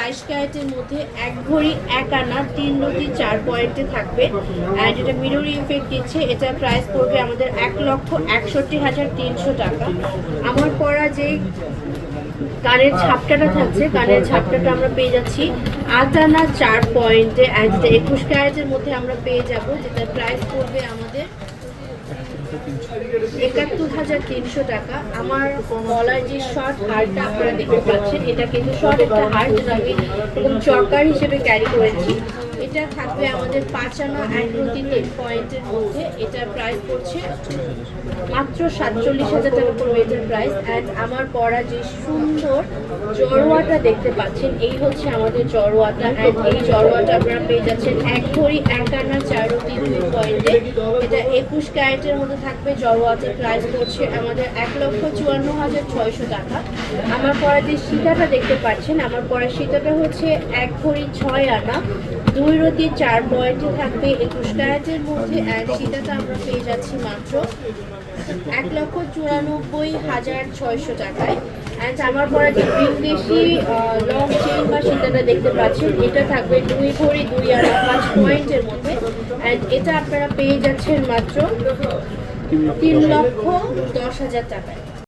22 ক্যারেটের মধ্যে 1 ভরি 1 আনা 3 রতি 4 পয়েন্টে থাকবে। অ্যান্ড এটা মিরর ইফেক্ট দিচ্ছে। এটা প্রাইস পড়বে আমাদের 1,61,300 টাকা। আমার পরা যে কানের ঝাপটাটা থাকছে, কানের ঝাপটাটা আমরা পেয়ে যাচ্ছি 8 আনা 4 পয়েন্টে। অ্যান্ড 21 ক্যারেটের মধ্যে আমরা পেয়ে যাব, যেটা প্রাইস পড়বে আমাদের 71,300 টাকা। আমার গলায় যে শর্ট হারটা আপনারা দেখতে পাচ্ছেন, এটা কিন্তু শর্ট একটা হার, যেটা আমি এরকম চকার হিসেবে ক্যারি করেছি। এটা থাকবে আমাদের 5 আনা 1 রতি 3 পয়েন্টের মধ্যে। এটার প্রাইস পড়ছে মাত্র 47,000 টাকা পড়বে এটার প্রাইস। অ্যান্ড আমার পরা যে সুন্দর জড়োয়াটা দেখতে পাচ্ছেন, এই হচ্ছে আমাদের জড়োয়াটা। অ্যান্ড এই জড়োয়াটা আপনারা পেয়ে যাচ্ছেন 1 ভরি 1 আনা 4 রতি 2 পয়েন্টে। এটা 21 ক্যারেটের মধ্যে থাকবে। জড়োয়াতের প্রাইস পড়ছে আমাদের 1,54,600 টাকা। আমার পরা যে সীতাটা দেখতে পাচ্ছেন, আমার পরা সীতাটা হচ্ছে 1 ভরি 6 আনা 2 রতি 4 পয়েন্টে থাকবে 21 ক্যারেটের মধ্যে। অ্যান্ড সীতাটা আমরা পেয়ে যাচ্ছি মাত্র 1,94,600 টাকায়। অ্যান্ড আমার পরা যে বিদেশি লং চেইন বা সীতাটা দেখতে পাচ্ছেন, এটা থাকবে 2 ভরি 2 আনা 5 পয়েন্টের মধ্যে। অ্যান্ড এটা আপনারা পেয়ে যাচ্ছেন মাত্র 3,10,000 টাকায়।